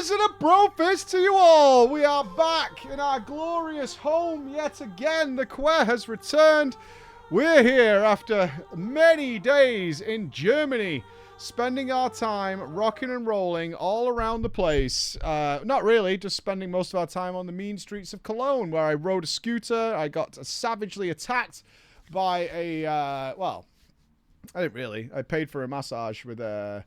Brothers and a bro fist to you all. We are back in our glorious home yet again. The Quer has returned. We're here after many days in Germany, spending our time rocking and rolling all around the place. Not really, just spending most of our time on the mean streets of Cologne, where I rode a scooter. I got savagely attacked by a, well, I didn't really. I paid for a massage with a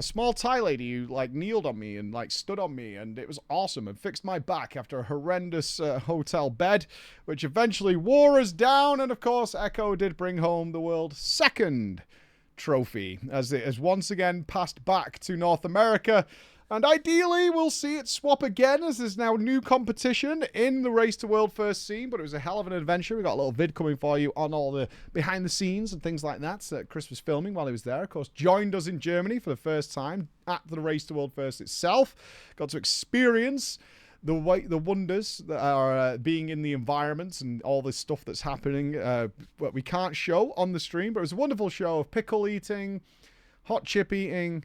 small Thai lady who, like, kneeled on me and, like, stood on me, and it was awesome, and fixed my back after a horrendous hotel bed, which eventually wore us down, and, of course, Echo did bring home the world's second trophy, as it has once again passed back to North America, and ideally we'll see it swap again, as there's now new competition in the Race to World First scene, but it was a hell of an adventure. We got a little vid coming for you on all the behind the scenes and things like that Chris was filming while he was there. Of course, joined us in Germany for the first time at the Race to World First itself. Got to experience the wonders that are being in the environment and all this stuff that's happening, what we can't show on the stream, but it was a wonderful show of pickle eating, hot chip eating,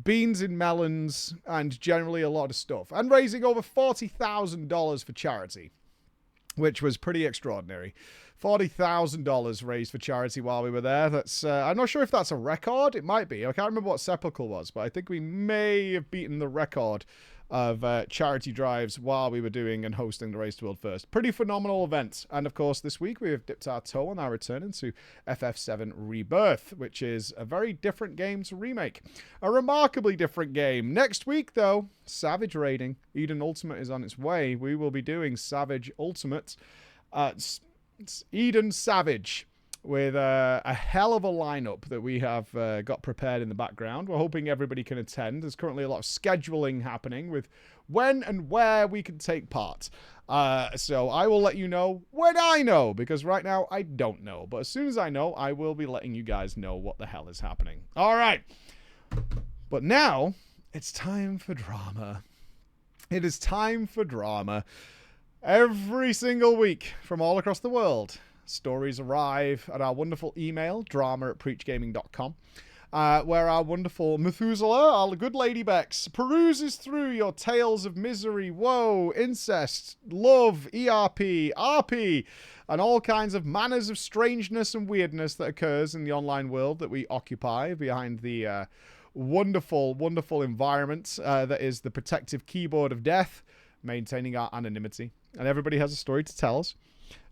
beans in melons, and generally a lot of stuff. And raising over $40,000 for charity, which was pretty extraordinary. $40,000 raised for charity while we were there. That's I'm not sure if that's a record. It might be. I can't remember what Sepulchre was, but I think we may have beaten the record of charity drives while we were doing and hosting the Race to World First. Pretty phenomenal event. And of course, this week we have dipped our toe on our return into FF7 Rebirth, which is a very different game to remake. A remarkably different game. Next week, though, Savage raiding. Eden Ultimate is on its way. We will be doing Savage Ultimate. It's Eden Savage, with a hell of a lineup that we have got prepared in the background. We're hoping everybody can attend. There's currently a lot of scheduling happening with when and where we can take part. So I will let you know when I know, because right now I don't know. But as soon as I know, I will be letting you guys know what the hell is happening. All right. But now it's time for drama. It is time for drama. Every single week from all across the world, stories arrive at our wonderful email, drama@preachgaming.com, where our wonderful Methuselah, our good Lady Bex, peruses through your tales of misery, woe, incest, love, ERP, RP, and all kinds of manners of strangeness and weirdness that occurs in the online world that we occupy behind the wonderful, wonderful environment that is the protective keyboard of death, maintaining our anonymity. And everybody has a story to tell us.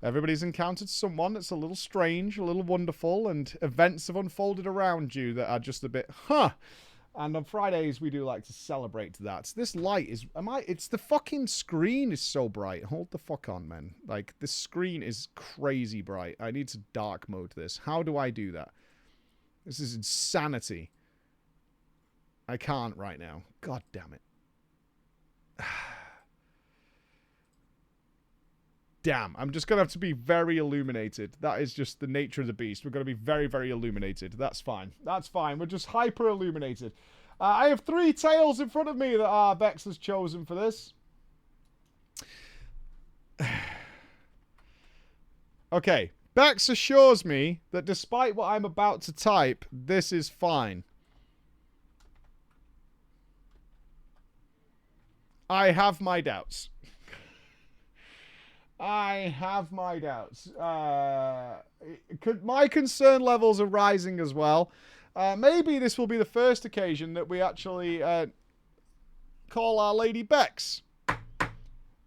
Everybody's encountered someone that's a little strange, a little wonderful, and events have unfolded around you that are just a bit, And on Fridays, we do like to celebrate that. This light is, it's the fucking screen is so bright. Hold the fuck on, man. Like, this screen is crazy bright. I need to dark mode this. How do I do that? This is insanity. I can't right now. God damn it. Damn, I'm just going to have to be very illuminated. That is just the nature of the beast. We're going to be very, very illuminated. That's fine. That's fine. We're just hyper illuminated. I have 3 tales in front of me that Bex has chosen for this. Okay. Bex assures me that despite what I'm about to type, this is fine. I have my doubts. I have my doubts. My concern levels are rising as well. Maybe this will be the first occasion that we actually call our Lady Bex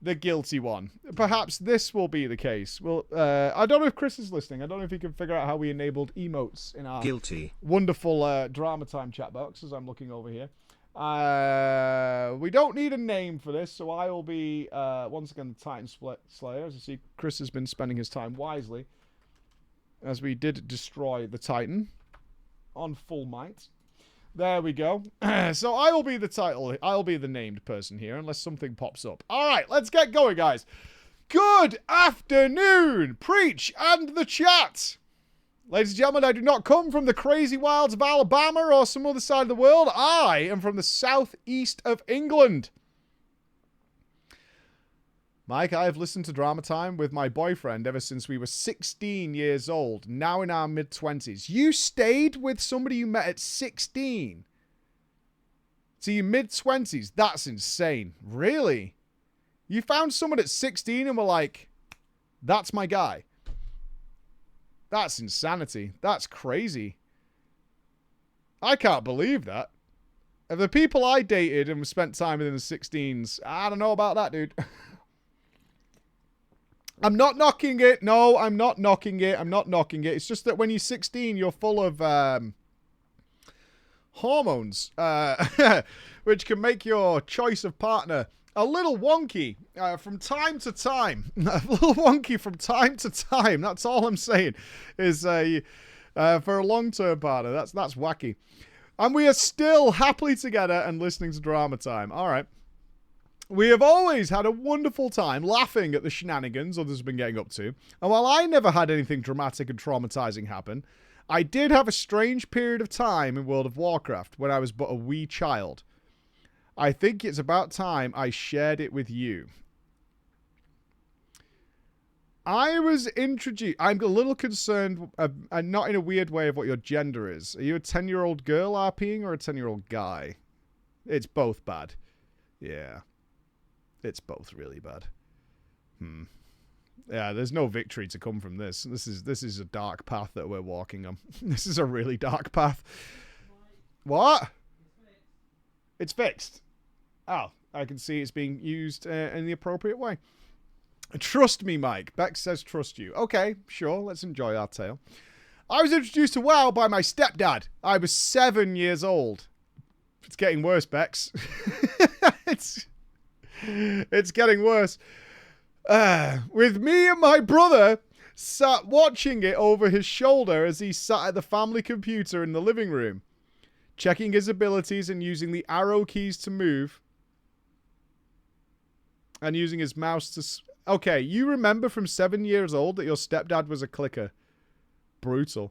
the guilty one. Perhaps this will be the case. Well, I don't know if Chris is listening. I don't know if he can figure out how we enabled emotes in our wonderful drama time chat box as I'm looking over here. We don't need a name for this, so I will be, once again, the Titan Slayer. As you see, Chris has been spending his time wisely, as we did destroy the Titan on full might. There we go. So I will be the title. I'll be the named person here, unless something pops up. All right, let's get going, guys. Good afternoon, Preach and the chat. Ladies and gentlemen, I do not come from the crazy wilds of Alabama or some other side of the world. I am from the southeast of England. Mike, I have listened to Drama Time with my boyfriend ever since we were 16 years old, now in our mid-20s. You stayed with somebody you met at 16? to your mid-20s. That's insane. Really? You found someone at 16 and were like, that's my guy. That's insanity. That's crazy. I can't believe that. Of the people I dated and spent time with in the 16s, I don't know about that, dude. I'm not knocking it. No, I'm not knocking it. I'm not knocking it. It's just that when you're 16, you're full of hormones, which can make your choice of partner a little wonky from time to time. A little wonky from time to time. That's all I'm saying. Is for a long-term partner. That's wacky. And we are still happily together and listening to Drama Time. All right. We have always had a wonderful time laughing at the shenanigans others have been getting up to. And while I never had anything dramatic and traumatizing happen, I did have a strange period of time in World of Warcraft when I was but a wee child. I think it's about time I shared it with you. I was introduced... I'm a little concerned, and not in a weird way, of what your gender is. Are you a 10-year-old girl RPing or a 10-year-old guy? It's both bad. Yeah. It's both really bad. Yeah, there's no victory to come from this. This is a dark path that we're walking on. This is a really dark path. What? It's fixed. Oh, I can see it's being used in the appropriate way. Trust me, Mike. Bex says trust you. Okay, sure. Let's enjoy our tale. I was introduced to WoW by my stepdad. I was 7 years old. It's getting worse, Bex. It's getting worse. With me and my brother sat watching it over his shoulder as he sat at the family computer in the living room, checking his abilities and using the arrow keys to move, and using his mouse to... Okay, you remember from 7 years old that your stepdad was a clicker. Brutal.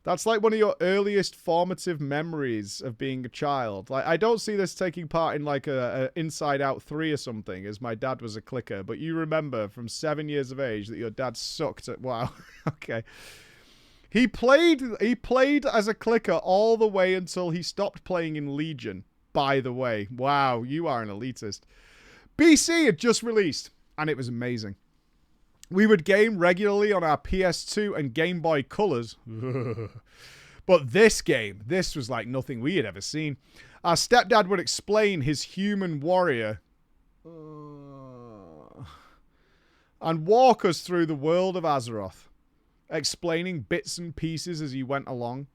That's like one of your earliest formative memories of being a child. Like, I don't see this taking part in like a Inside Out 3 or something, as my dad was a clicker, but you remember from 7 years of age that your dad sucked at WoW. Okay. He played as a clicker all the way until he stopped playing in Legion, by the way. Wow, you are an elitist. BC had just released, and it was amazing. We would game regularly on our PS2 and Game Boy Colors. But this game, this was like nothing we had ever seen. Our stepdad would explain his human warrior and walk us through the world of Azeroth, explaining bits and pieces as he went along.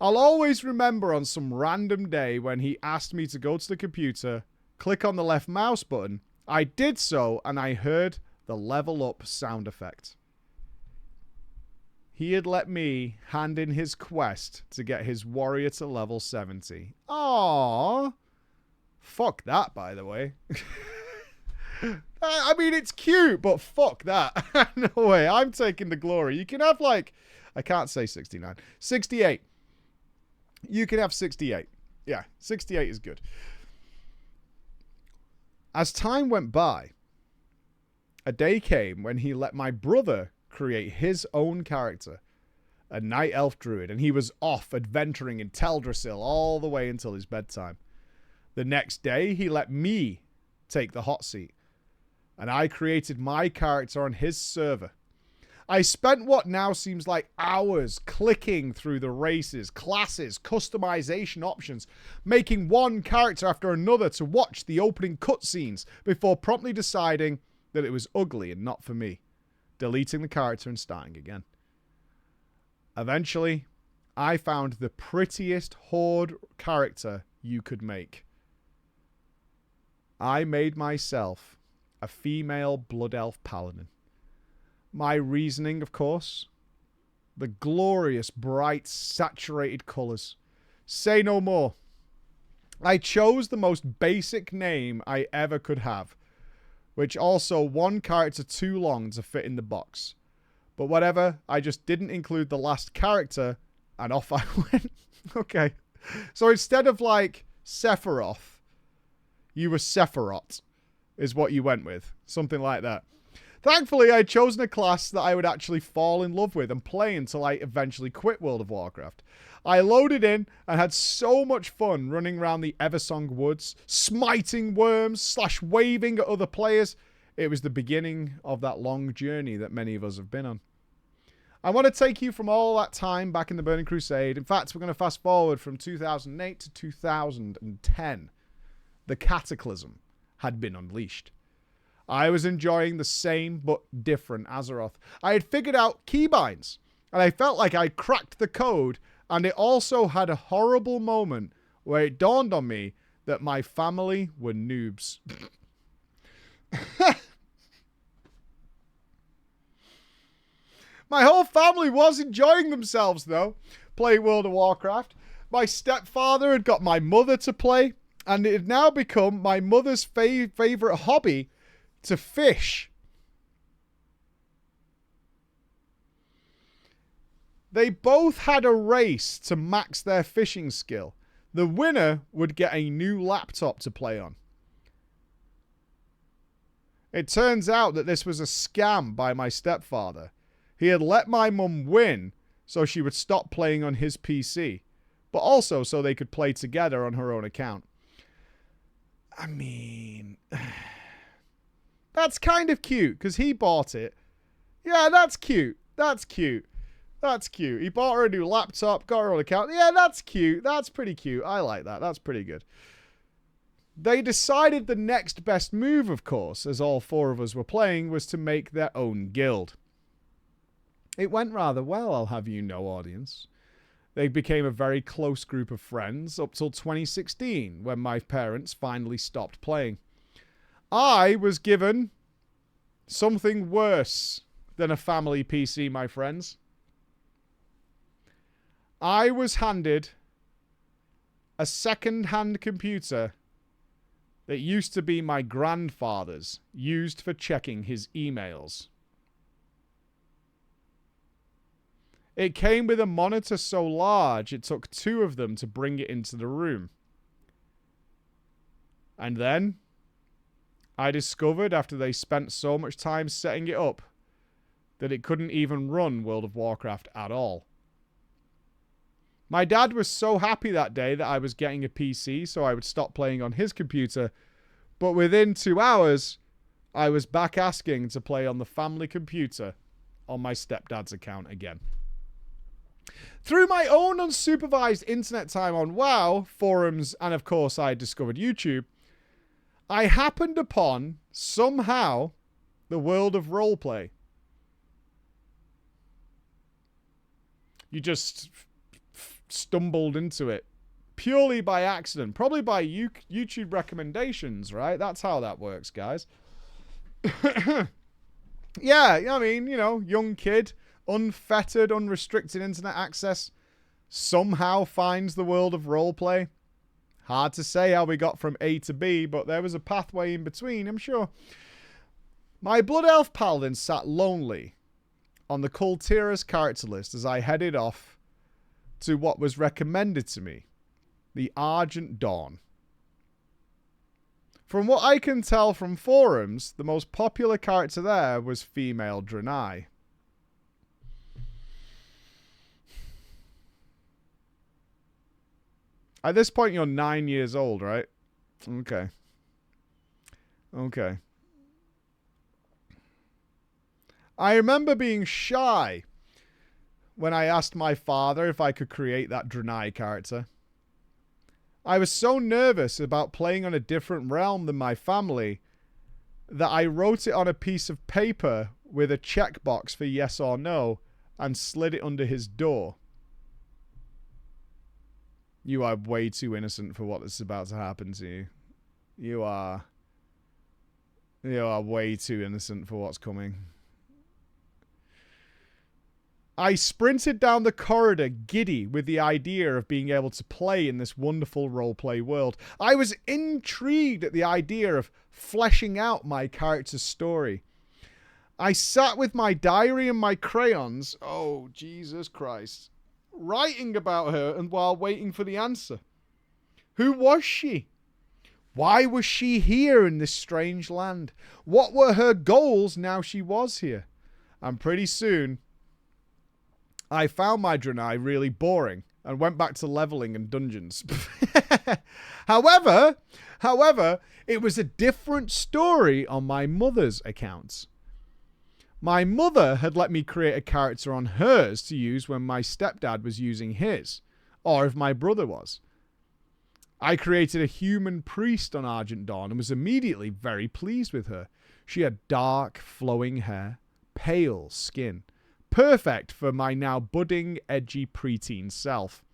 I'll always remember on some random day when he asked me to go to the computer, click on the left mouse button. I did so, and I heard the level up sound effect. He had let me hand in his quest to get his warrior to level 70. Aww. Fuck that, by the way. I mean, it's cute, but fuck that. No way. I'm taking the glory. You can have like... I can't say 69. 68. You can have 68. Yeah, 68 is good. As time went by, a day came when he let my brother create his own character, a night elf druid, and he was off adventuring in Teldrassil all the way until his bedtime. The next day, he let me take the hot seat, and I created my character on his server. I spent what now seems like hours clicking through the races, classes, customization options, making one character after another to watch the opening cutscenes before promptly deciding that it was ugly and not for me, deleting the character and starting again. Eventually, I found the prettiest horde character you could make. I made myself a female blood elf paladin. My reasoning, of course, the glorious, bright, saturated colours. Say no more. I chose the most basic name I ever could have, which also one character too long to fit in the box. But whatever, I just didn't include the last character, and off I went. Okay. So instead of like Sephiroth, you were Sephiroth, is what you went with. Something like that. Thankfully, I'd chosen a class that I would actually fall in love with and play until I eventually quit World of Warcraft. I loaded in and had so much fun running around the Eversong woods, smiting worms / waving at other players. It was the beginning of that long journey that many of us have been on. I want to take you from all that time back in the Burning Crusade. In fact, we're going to fast forward from 2008 to 2010. The Cataclysm had been unleashed. I was enjoying the same but different Azeroth. I had figured out keybinds, and I felt like I'd cracked the code, and it also had a horrible moment where it dawned on me that my family were noobs. My whole family was enjoying themselves, though, playing World of Warcraft. My stepfather had got my mother to play, and it had now become my mother's favourite hobby to fish. They both had a race to max their fishing skill. The winner would get a new laptop to play on. It turns out that this was a scam by my stepfather. He had let my mum win so she would stop playing on his PC, but also so they could play together on her own account. I mean, that's kind of cute because he bought it. Yeah, that's cute. That's cute. That's cute. He bought her a new laptop, got her own account. Yeah, that's cute. That's pretty cute. I like that. That's pretty good. They decided the next best move, of course, as all four of us were playing, was to make their own guild. It went rather well, I'll have you know, audience. They became a very close group of friends up till 2016, when my parents finally stopped playing. I was given something worse than a family PC, my friends. I was handed a second-hand computer that used to be my grandfather's, used for checking his emails. It came with a monitor so large it took 2 of them to bring it into the room. And then I discovered, after they spent so much time setting it up, that it couldn't even run World of Warcraft at all. My dad was so happy that day that I was getting a PC so I would stop playing on his computer, but within 2 hours, I was back asking to play on the family computer on my stepdad's account again. Through my own unsupervised internet time on WoW, forums, and of course I discovered YouTube, I happened upon, somehow, the world of roleplay. You just stumbled into it purely by accident, probably by YouTube recommendations, right? That's how that works, guys. Yeah, I mean, you know, young kid, unfettered, unrestricted internet access, somehow finds the world of roleplay. Hard to say how we got from A to B, but there was a pathway in between, I'm sure. My Blood Elf Paladin sat lonely on the Kultira's character list as I headed off to what was recommended to me, the Argent Dawn. From what I can tell from forums, the most popular character there was female Draenei. At this point, you're 9 years old, right? Okay. Okay. I remember being shy when I asked my father if I could create that Draenei character. I was so nervous about playing on a different realm than my family that I wrote it on a piece of paper with a checkbox for yes or no and slid it under his door. You are way too innocent for what is about to happen to you. You are way too innocent for what's coming. I sprinted down the corridor giddy with the idea of being able to play in this wonderful roleplay world. I was intrigued at the idea of fleshing out my character's story. I sat with my diary and my crayons, oh Jesus Christ, writing about her and while waiting for the answer. Who was she? Why was she here in this strange land? What were her goals now she was here? And pretty soon, I found my Draenei really boring and went back to leveling and dungeons. However, it was a different story on my mother's accounts. My mother had let me create a character on hers to use when my stepdad was using his, or if my brother was. I created a human priest on Argent Dawn and was immediately very pleased with her. She had dark, flowing hair, pale skin, perfect for my now budding, edgy preteen self.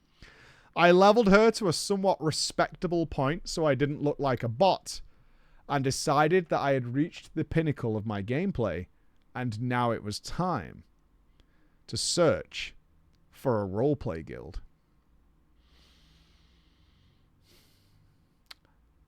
I leveled her to a somewhat respectable point so I didn't look like a bot, and decided that I had reached the pinnacle of my gameplay, and now it was time to search for a roleplay guild.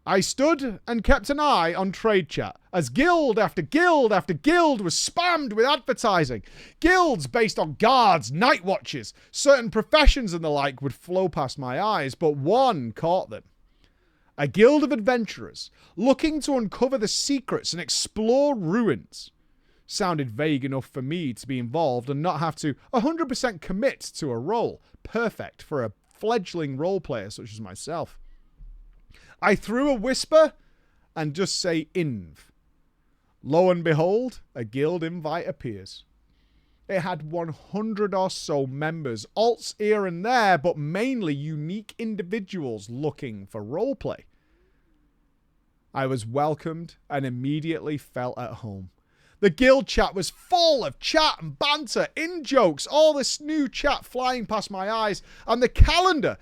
I stood and kept an eye on trade chat as guild after guild after guild was spammed with advertising. Guilds based on guards, night watches, certain professions and the like would flow past my eyes, but one caught them. A guild of adventurers looking to uncover the secrets and explore ruins. Sounded vague enough for me to be involved and not have to 100% commit to a role. Perfect for a fledgling role player such as myself. I threw a whisper and just say inv. Lo and behold, a guild invite appears. It had 100 or so members, alts here and there, but mainly unique individuals looking for roleplay. I was welcomed and immediately felt at home. The guild chat was full of chat and banter, in-jokes, all this new chat flying past my eyes. And the calendar,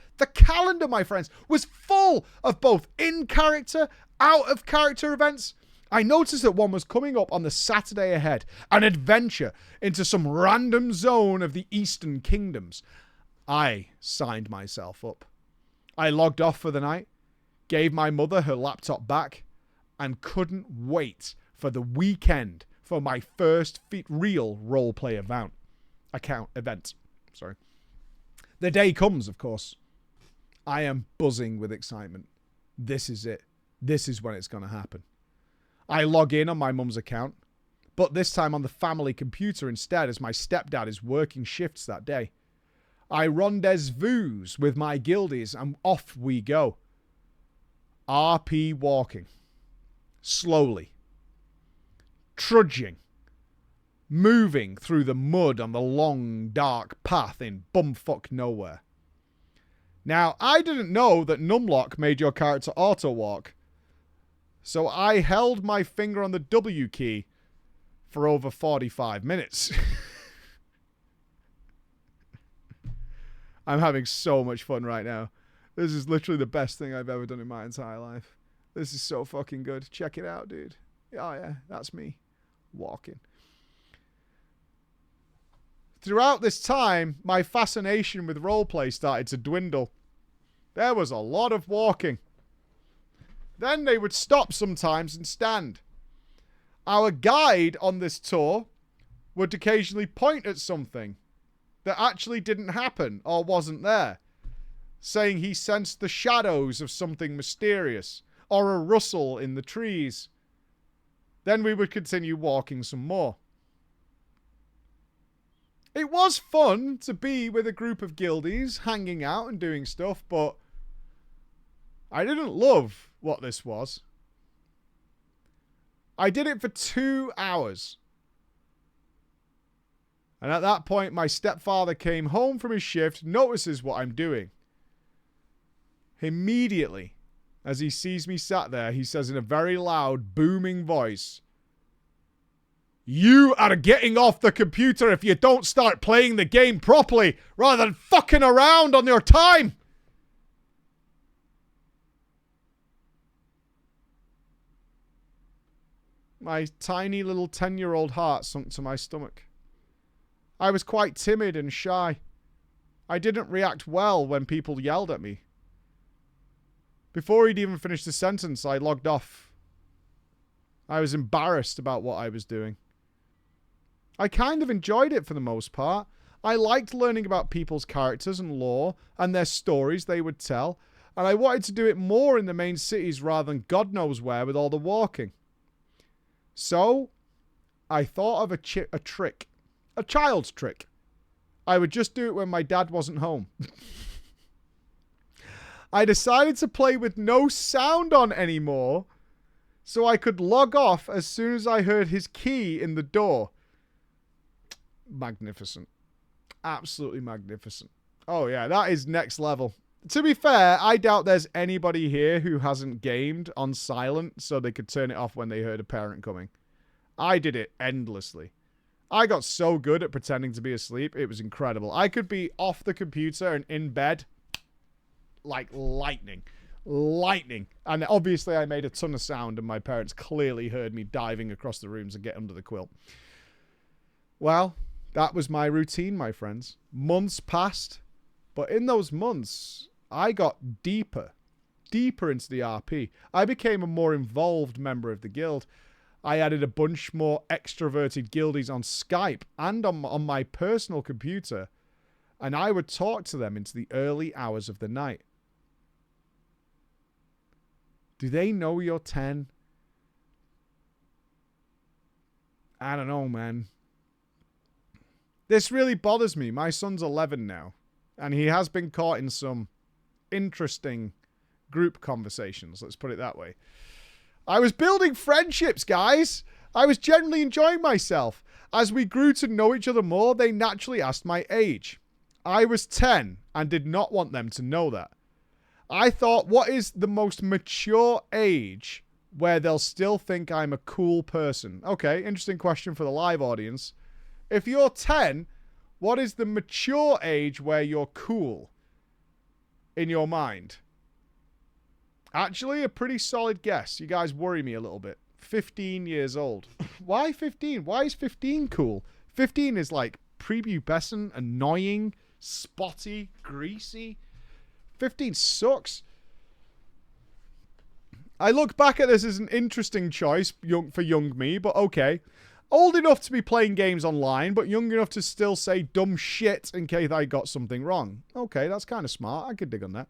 my friends, was full of both in-character, out-of-character events. I noticed that one was coming up on the Saturday ahead, an adventure into some random zone of the Eastern Kingdoms. I signed myself up. I logged off for the night, gave my mother her laptop back, and couldn't wait for the weekend for my first real roleplay event. Sorry. The day comes, of course. I am buzzing with excitement. This is it. This is when it's going to happen. I log in on my mum's account, but this time on the family computer instead, as my stepdad is working shifts that day. I rendezvous with my guildies and off we go. RP walking. Slowly. Trudging, moving through the mud on the long, dark path in bumfuck nowhere. Now, I didn't know that numlock made your character auto-walk, so I held my finger on the W key for over 45 minutes. I'm having so much fun right now. This is literally the best thing I've ever done in my entire life. This is so fucking good. Check it out, dude. Oh yeah, that's me. Walking. Throughout this time, my fascination with roleplay started to dwindle. There was a lot of walking. Then they would stop sometimes and stand. Our guide on this tour would occasionally point at something that actually didn't happen or wasn't there, saying he sensed the shadows of something mysterious or a rustle in the trees. Then we would continue walking some more. It was fun to be with a group of guildies, hanging out and doing stuff, but I didn't love what this was. I did it for 2 hours. And at that point, my stepfather came home from his shift, notices what I'm doing. Immediately, as he sees me sat there, he says in a very loud, booming voice, "You are getting off the computer if you don't start playing the game properly, rather than fucking around on your time." My tiny little 10-year-old heart sunk to my stomach. I was quite timid and shy. I didn't react well when people yelled at me. Before he'd even finished the sentence, I logged off. I was embarrassed about what I was doing. I kind of enjoyed it for the most part. I liked learning about people's characters and lore and their stories they would tell. And I wanted to do it more in the main cities rather than God knows where with all the walking. So, I thought of a trick. A child's trick. I would just do it when my dad wasn't home. I decided to play with no sound on anymore, so I could log off as soon as I heard his key in the door. Magnificent. Absolutely magnificent. Oh yeah, that is next level. To be fair, I doubt there's anybody here who hasn't gamed on silent so they could turn it off when they heard a parent coming. I did it endlessly. I got so good at pretending to be asleep, it was incredible. I could be off the computer and in bed like lightning. Lightning. And obviously I made a ton of sound and my parents clearly heard me diving across the rooms and get under the quilt. Well, that was my routine, my friends. Months passed, but in those months, I got deeper into the RP. I became a more involved member of the guild. I added a bunch more extroverted guildies on Skype and on my personal computer, and I would talk to them into the early hours of the night. Do they know you're 10? I don't know, man. This really bothers me. My son's 11 now, and he has been caught in some interesting group conversations, let's put it that way. I was building friendships, guys. I was generally enjoying myself. As we grew to know each other more, they naturally asked my age. I was 10 and did not want them to know that. I thought, what is the most mature age where they'll still think I'm a cool person? Okay, interesting question for the live audience. If you're 10, what is the mature age where you're cool in your mind? Actually, a pretty solid guess. You guys worry me a little bit. 15 years old. Why 15? Why is 15 cool? 15 is like prepubescent, annoying, spotty, greasy. 15 sucks. I look back at this as an interesting choice for young me, but okay. Old enough to be playing games online, but young enough to still say dumb shit in case I got something wrong. Okay, that's kind of smart. I could dig on that.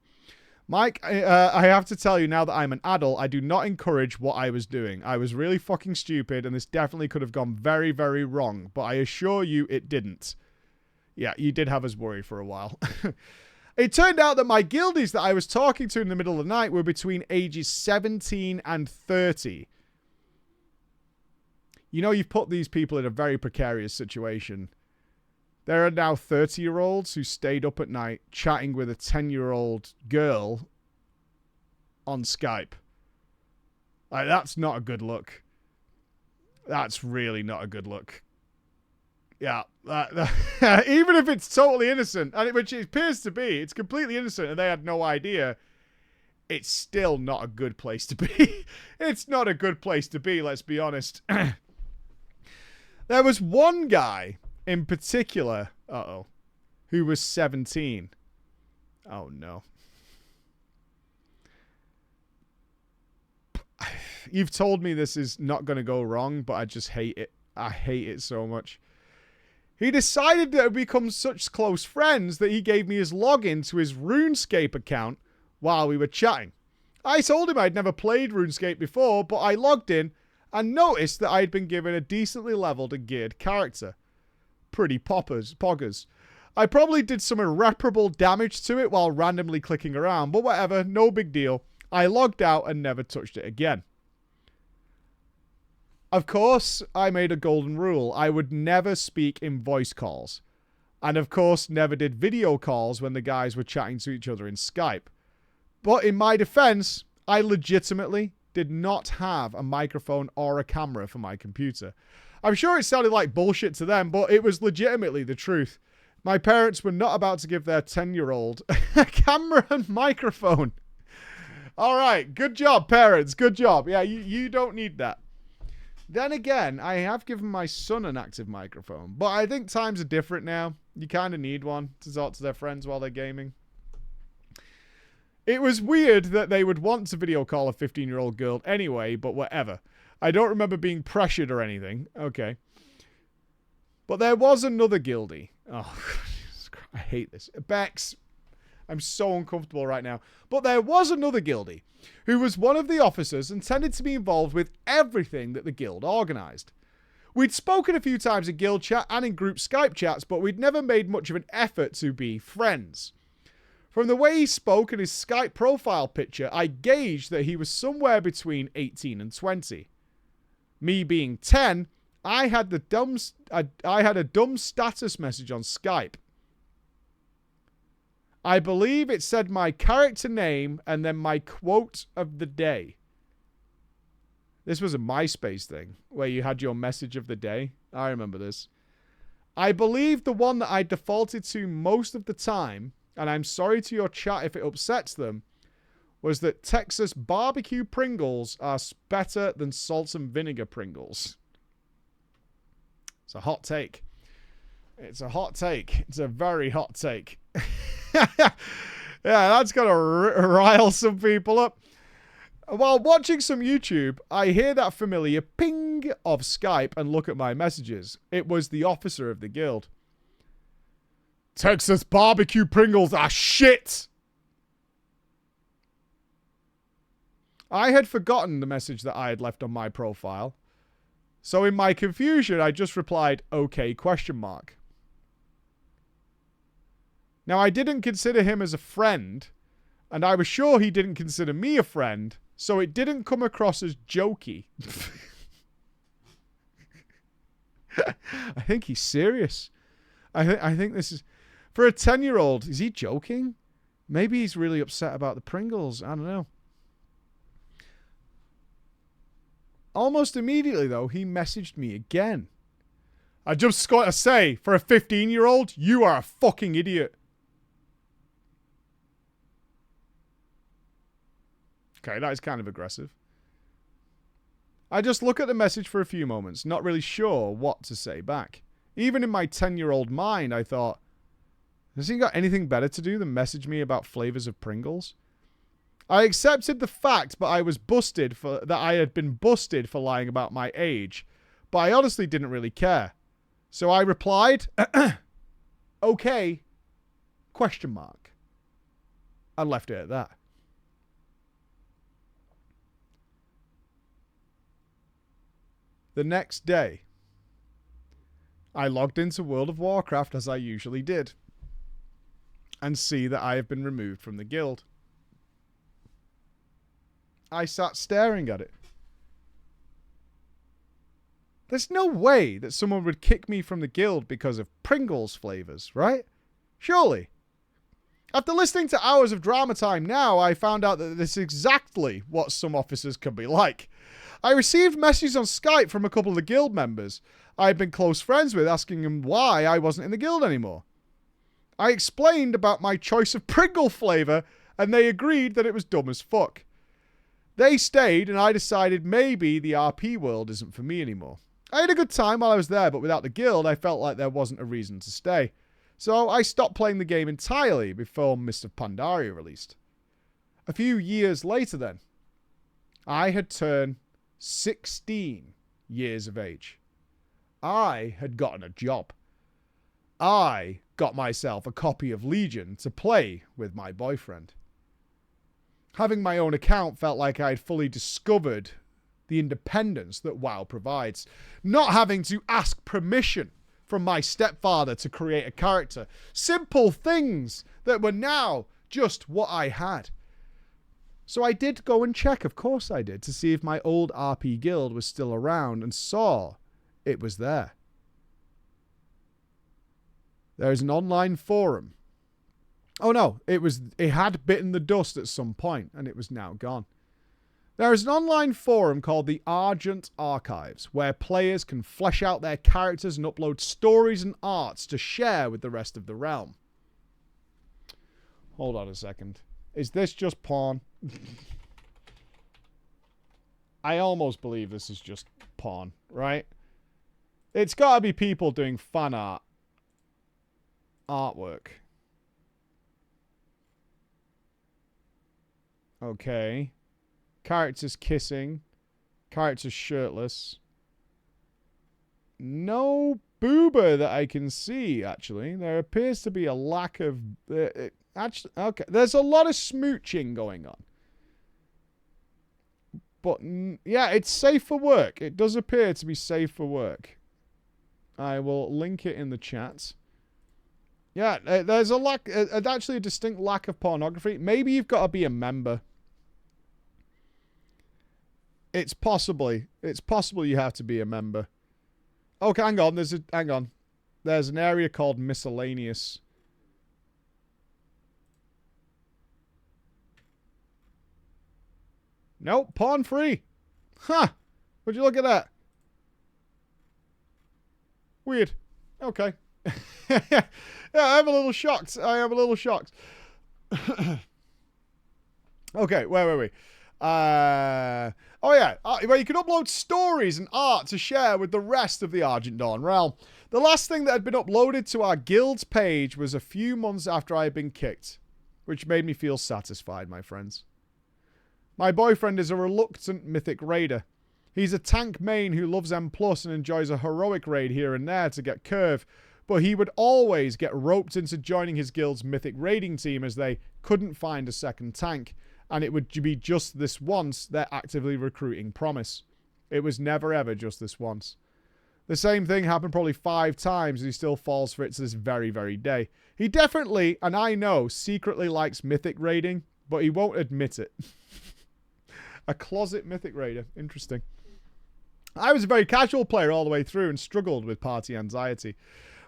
Mike, I have to tell you now that I'm an adult, I do not encourage what I was doing. I was really fucking stupid, and this definitely could have gone very, very wrong, but I assure you it didn't. Yeah, you did have us worried for a while. It turned out that my guildies that I was talking to in the middle of the night were between ages 17 and 30. You know, you've put these people in a very precarious situation. There are now 30-year-olds who stayed up at night chatting with a 10-year-old girl on Skype. Like, that's not a good look. That's really not a good look. Yeah. Even if it's totally innocent, and which it appears to be, it's completely innocent and they had no idea, it's still not a good place to be. It's not a good place to be, let's be honest. There was one guy in particular, who was 17. Oh, no. You've told me this is not going to go wrong, but I just hate it. I hate it so much. He decided that we become such close friends that he gave me his login to his RuneScape account while we were chatting. I told him I'd never played RuneScape before, but I logged in and noticed that I'd been given a decently leveled and geared character. Pretty poggers. I probably did some irreparable damage to it while randomly clicking around, but whatever, no big deal. I logged out and never touched it again. Of course, I made a golden rule. I would never speak in voice calls. And of course, never did video calls when the guys were chatting to each other in Skype. But in my defense, I legitimately did not have a microphone or a camera for my computer. I'm sure it sounded like bullshit to them, but it was legitimately the truth. My parents were not about to give their 10-year-old a camera and microphone. All right, good job, parents. Good job. Yeah, you don't need that. Then again, I have given my son an active microphone, but I think times are different now. You kind of need one to talk to their friends while they're gaming. It was weird that they would want to video call a 15-year-old girl anyway, but whatever. I don't remember being pressured or anything. Okay. But there was another guildie. Oh, I hate this. Bex, I'm so uncomfortable right now. But there was another guildie who was one of the officers and tended to be involved with everything that the guild organised. We'd spoken a few times in guild chat and in group Skype chats, but we'd never made much of an effort to be friends. From the way he spoke and his Skype profile picture, I gauged that he was somewhere between 18 and 20. Me being 10, I had a dumb status message on Skype. I believe it said my character name and then my quote of the day. This was a MySpace thing where you had your message of the day. I remember this. I believe the one that I defaulted to most of the time, and I'm sorry to your chat if it upsets them, was that Texas barbecue Pringles are better than salt and vinegar Pringles. It's a hot take. It's a hot take. It's a very hot take. Yeah, that's going to rile some people up. While watching some YouTube, I hear that familiar ping of Skype and look at my messages. It was the officer of the guild. Texas barbecue Pringles are shit! I had forgotten the message that I had left on my profile. So in my confusion, I just replied, okay, ? Now, I didn't consider him as a friend, and I was sure he didn't consider me a friend, so it didn't come across as jokey. I think he's serious. I think this is... For a 10-year-old, is he joking? Maybe he's really upset about the Pringles. I don't know. Almost immediately, though, he messaged me again. I just got to say, for a 15-year-old, you are a fucking idiot. Okay, that is kind of aggressive. I just look at the message for a few moments, not really sure what to say back. Even in my 10-year-old mind, I thought, has he got anything better to do than message me about flavors of Pringles? I accepted the fact, but I was busted for that I had been busted for lying about my age, but I honestly didn't really care. So I replied, okay, ? And left it at that. The next day, I logged into World of Warcraft as I usually did, and see that I have been removed from the guild. I sat staring at it. There's no way that someone would kick me from the guild because of Pringles flavors, right? Surely. After listening to hours of drama time now, I found out that this is exactly what some officers can be like. I received messages on Skype from a couple of the guild members I had been close friends with asking them why I wasn't in the guild anymore. I explained about my choice of Pringle flavor and they agreed that it was dumb as fuck. They stayed and I decided maybe the RP world isn't for me anymore. I had a good time while I was there, but without the guild I felt like there wasn't a reason to stay. So I stopped playing the game entirely before Mist of Pandaria released. A few years later then, I had turned 16 years of age. I had gotten a job. I got myself a copy of Legion to play with my boyfriend. Having my own account felt like I had fully discovered the independence that WoW provides. Not having to ask permission from my stepfather to create a character. Simple things that were now just what I had. So I did go and check, of course I did, to see if my old RP guild was still around and saw it was there. There is an online forum. Oh no, it had bitten the dust at some point and it was now gone. There is an online forum called the Argent Archives where players can flesh out their characters and upload stories and arts to share with the rest of the realm. Hold on a second. Is this just porn? I almost believe this is just porn, right? It's got to be people doing fan artwork. Okay. Characters kissing. Characters shirtless. No boober that I can see, actually. There appears to be a lack of... Actually, okay. There's a lot of smooching going on. But, yeah, it's safe for work. It does appear to be safe for work. I will link it in the chat. Yeah, there's a lack, actually a distinct lack of pornography. Maybe you've got to be a member. It's possible you have to be a member. Okay, hang on. There's an area called miscellaneous. Nope, porn free. Huh. Would you look at that? Weird. Okay. Yeah, I'm a little shocked. Okay, wait. Oh yeah, well, you can upload stories and art to share with the rest of the Argent Dawn realm. The last thing that had been uploaded to our guild's page was a few months after I had been kicked, which made me feel satisfied, my friends. My boyfriend is a reluctant mythic raider. He's a tank main who loves M+ and enjoys a heroic raid here and there to get curve, but he would always get roped into joining his guild's mythic raiding team as they couldn't find a second tank, and it would be just this once their actively recruiting promise. It was never ever just this once. The same thing happened probably 5 times and he still falls for it to this very, very day. He definitely, and I know, secretly likes mythic raiding, but he won't admit it. A closet mythic raider. Interesting. I was a very casual player all the way through and struggled with party anxiety.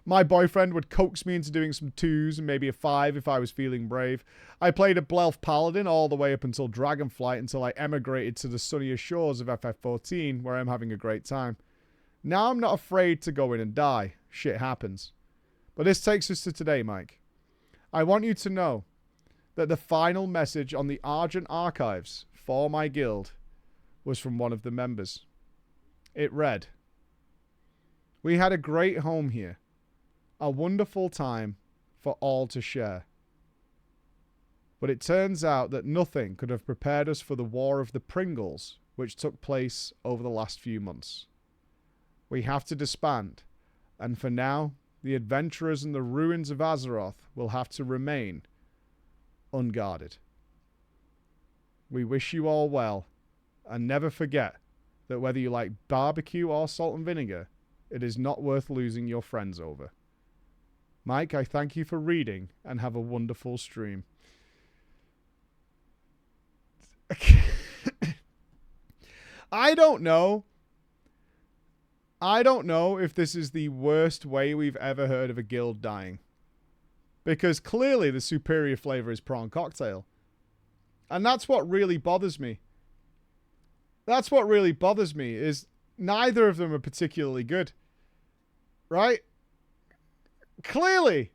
My boyfriend would coax me into doing some 2s and maybe a 5 if I was feeling brave. I played a Blelf Paladin all the way up until Dragonflight until I emigrated to the sunnier shores of FF14 where I'm having a great time. Now I'm not afraid to go in and die. Shit happens. But this takes us to today, Mike. I want you to know that the final message on the Argent Archives for my guild was from one of the members. It read, "We had a great home here. A wonderful time for all to share. But it turns out that nothing could have prepared us for the War of the Pringles, which took place over the last few months. We have to disband, and for now, the adventurers in the ruins of Azeroth will have to remain unguarded. We wish you all well, and never forget that whether you like barbecue or salt and vinegar, it is not worth losing your friends over. Mike, I thank you for reading, and have a wonderful stream." I don't know if this is the worst way we've ever heard of a guild dying. Because clearly the superior flavor is prawn cocktail. And that's what really bothers me. That's what really bothers me, is neither of them are particularly good. Right? Clearly,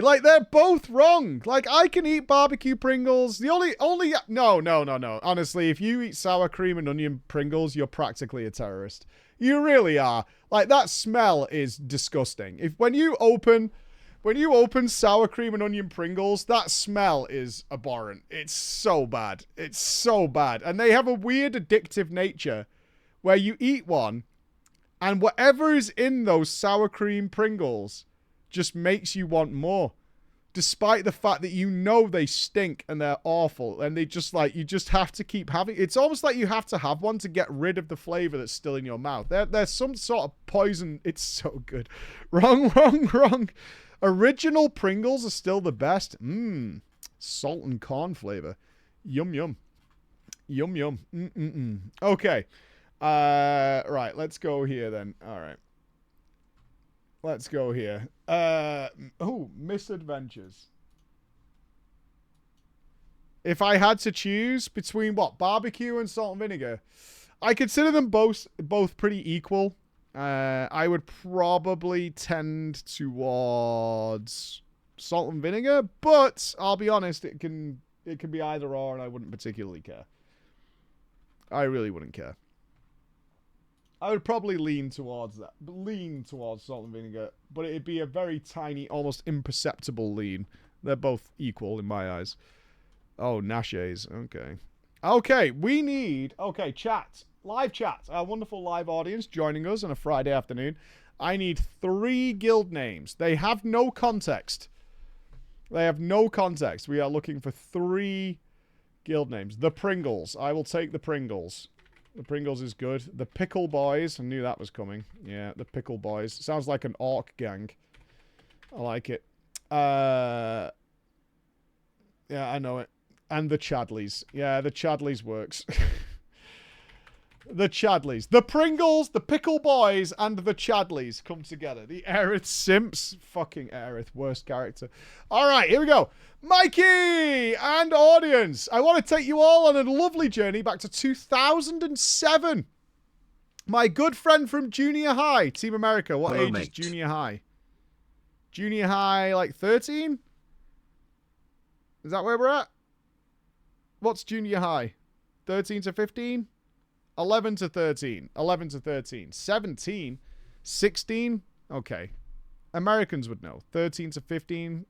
like, they're both wrong. Like, I can eat barbecue Pringles. No. Honestly, if you eat sour cream and onion Pringles, you're practically a terrorist. You really are. Like, that smell is disgusting. When you open sour cream and onion Pringles, that smell is abhorrent. It's so bad. And they have a weird addictive nature where you eat one and whatever is in those sour cream Pringles just makes you want more. Despite the fact that you know they stink and they're awful. And they just like, you just have to keep having. It's almost like you have to have one to get rid of the flavor that's still in your mouth. There's some sort of poison. It's so good. Wrong. Original Pringles are still the best. Salt and corn flavor. Yum. Okay. Right, let's go here then. All right. Let's go here. Misadventures. If I had to choose between what? Barbecue and salt and vinegar. I consider them both pretty equal. I would probably tend towards salt and vinegar, but I'll be honest, it can be either or, and I wouldn't particularly care. I really wouldn't care. I would probably lean towards salt and vinegar, but it'd be a very tiny, almost imperceptible lean. They're both equal in my eyes. Oh, Nashes. Okay, we need... Okay, chat. Live chat. Our wonderful live audience joining us on a Friday afternoon. I need 3 guild names. They have no context. They have no context. We are looking for 3 guild names. The Pringles. I will take the Pringles. The Pringles is good. The Pickle Boys. I knew that was coming. Yeah, the Pickle Boys. Sounds like an orc gang. I like it. Yeah, I know it. And the Chadleys. Yeah, the Chadleys works. The Chadleys. The Pringles, the Pickle Boys, and the Chadleys come together. The Aerith Simps. Fucking Aerith. Worst character. Alright, here we go. Mikey and audience. I want to take you all on a lovely journey back to 2007. My good friend from junior high. Team America. What age is junior high? Junior high, like 13? Is that where we're at? What's junior high? 13 to 15? 11 to 13. 11 to 13. 17? 16? Okay. Americans would know. 13 to 15?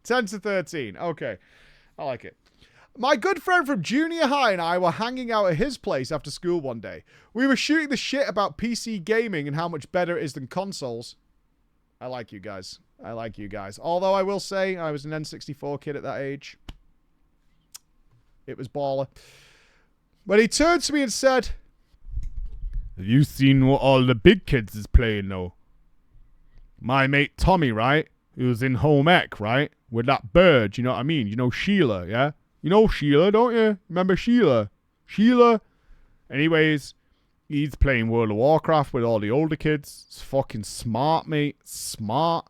10 to 13. Okay. I like it. My good friend from junior high and I were hanging out at his place after school one day. We were shooting the shit about PC gaming and how much better it is than consoles. I like you guys. I like you guys. Although I will say I was an N64 kid at that age. It was baller. But he turned to me and said, "Have you seen what all the big kids is playing though? My mate Tommy, right? He was in home ec, right? With that bird, you know what I mean? You know Sheila, yeah? You know Sheila, don't you? Remember Sheila? Sheila? Anyways, he's playing World of Warcraft with all the older kids. It's fucking smart, mate. Smart.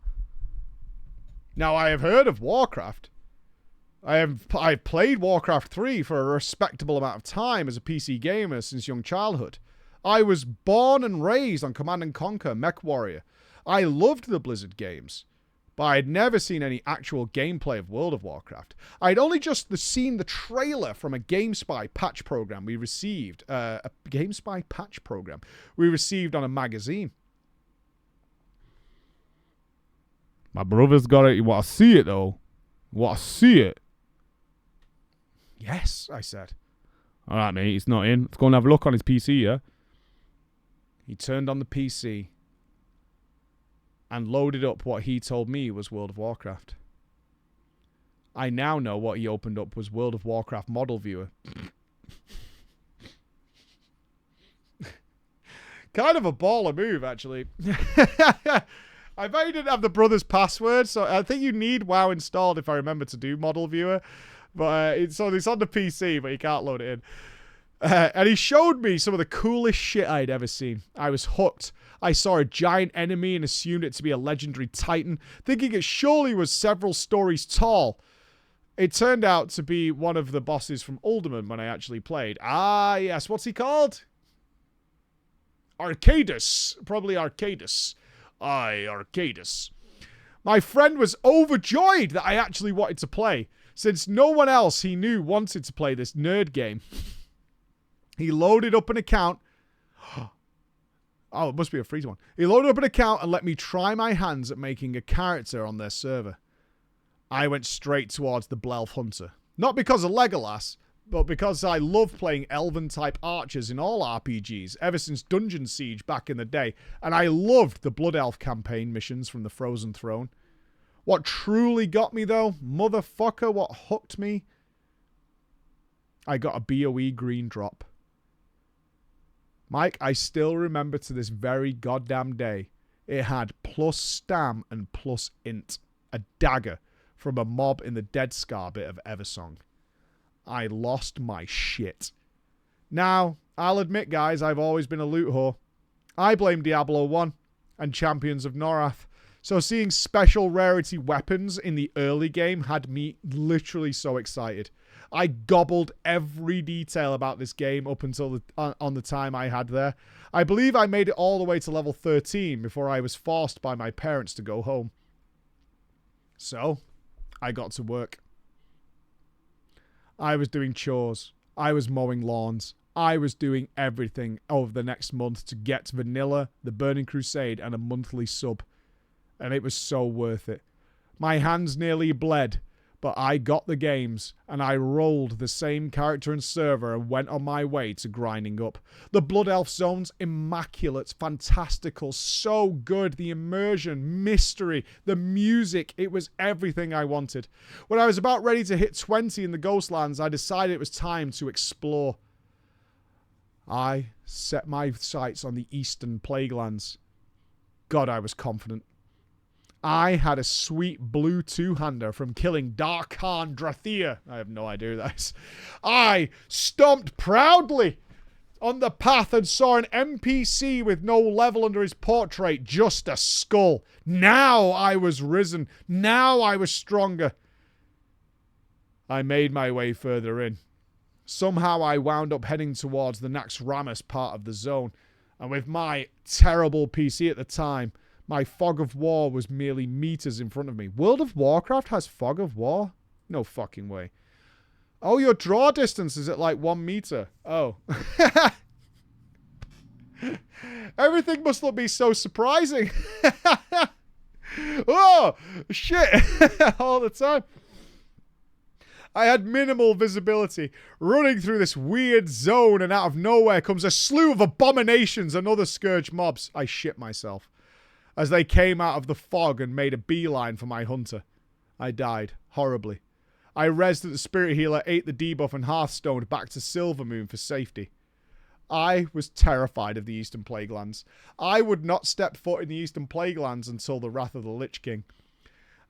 Now, I have heard of Warcraft. I've played Warcraft 3 for a respectable amount of time as a PC gamer since young childhood. I was born and raised on Command & Conquer Mech Warrior. I loved the Blizzard games, but I'd never seen any actual gameplay of World of Warcraft. I'd only just seen the trailer from a GameSpy patch program we received. A GameSpy patch program we received on a magazine. My brother's got it. You want to see it, though? You want to see it? Yes, I said. All right, mate, he's not in. Let's go and have a look on his PC, yeah? He turned on the PC and loaded up what he told me was World of Warcraft. I now know what he opened up was World of Warcraft Model Viewer. Kind of a baller move, actually. I bet he didn't have the brother's password, so I think you need WoW installed if I remember to do Model Viewer. But it's on the PC, but you can't load it in. And he showed me some of the coolest shit I'd ever seen. I was hooked. I saw a giant enemy and assumed it to be a legendary titan, thinking it surely was several stories tall. It turned out to be one of the bosses from Uldaman when I actually played. Ah, yes. What's he called? Arcadus. Probably Arcadus. Aye, Arcadus. My friend was overjoyed that I actually wanted to play, since no one else he knew wanted to play this nerd game. He loaded up an account. Oh, it must be a free one. He loaded up an account and let me try my hands at making a character on their server. I went straight towards the Blelf Hunter. Not because of Legolas, but because I love playing elven-type archers in all RPGs, ever since Dungeon Siege back in the day, and I loved the Blood Elf campaign missions from the Frozen Throne. What truly got me, though, motherfucker, what hooked me, I got a BOE green drop. Mike, I still remember to this very goddamn day, it had plus stam and plus int, a dagger from a mob in the Dead Scar bit of Eversong. I lost my shit. Now, I'll admit, guys, I've always been a loot whore. I blame Diablo 1 and Champions of Norath. So seeing special rarity weapons in the early game had me literally so excited. I gobbled every detail about this game up until on the time I had there. I believe I made it all the way to level 13 before I was forced by my parents to go home. So, I got to work. I was doing chores. I was mowing lawns. I was doing everything over the next month to get Vanilla, the Burning Crusade, and a monthly sub. And it was so worth it. My hands nearly bled, But I got the games, and I rolled the same character and server and went on my way to grinding up. The Blood Elf zones, immaculate, fantastical, so good. The immersion, mystery, the music, it was everything I wanted. When I was about ready to hit 20 in the Ghostlands, I decided it was time to explore. I set my sights on the Eastern Plaguelands. God, I was confident. I had a sweet blue two-hander from killing Dark Khan Drathir. I have no idea who that is. I stomped proudly on the path and saw an NPC with no level under his portrait, just a skull. Now I was risen. Now I was stronger. I made my way further in. Somehow I wound up heading towards the Naxxramas part of the zone, and with my terrible PC at the time, my fog of war was merely meters in front of me. World of Warcraft has fog of war? No fucking way. Oh, your draw distance is at like 1 meter. Oh. Everything must not be so surprising. Oh, shit. All the time. I had minimal visibility, running through this weird zone, and out of nowhere comes a slew of abominations and other scourge mobs. I shit myself as they came out of the fog and made a beeline for my hunter. I died horribly. I rezzed that the spirit healer ate the debuff and hearthstoned back to Silvermoon for safety. I was terrified of the Eastern Plaguelands. I would not step foot in the Eastern Plaguelands until the Wrath of the Lich King.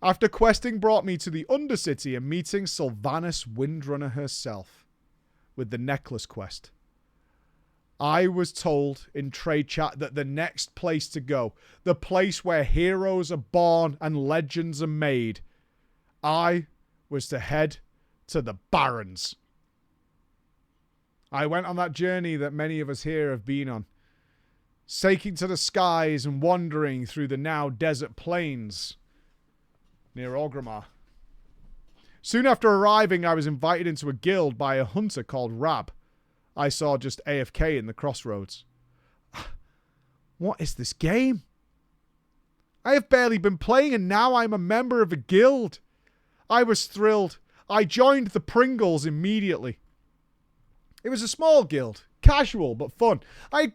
After questing brought me to the Undercity and meeting Sylvanas Windrunner herself with the necklace quest. I was told in trade chat that the next place to go, the place where heroes are born and legends are made, I was to head to the Barrens. I went on that journey that many of us here have been on, saking to the skies and wandering through the now desert plains near Orgrimmar. Soon after arriving, I was invited into a guild by a hunter called Rab. I saw just AFK in the crossroads. What is this game? I have barely been playing and now I'm a member of a guild. I was thrilled. I joined the Pringles immediately. It was a small guild, casual but fun. I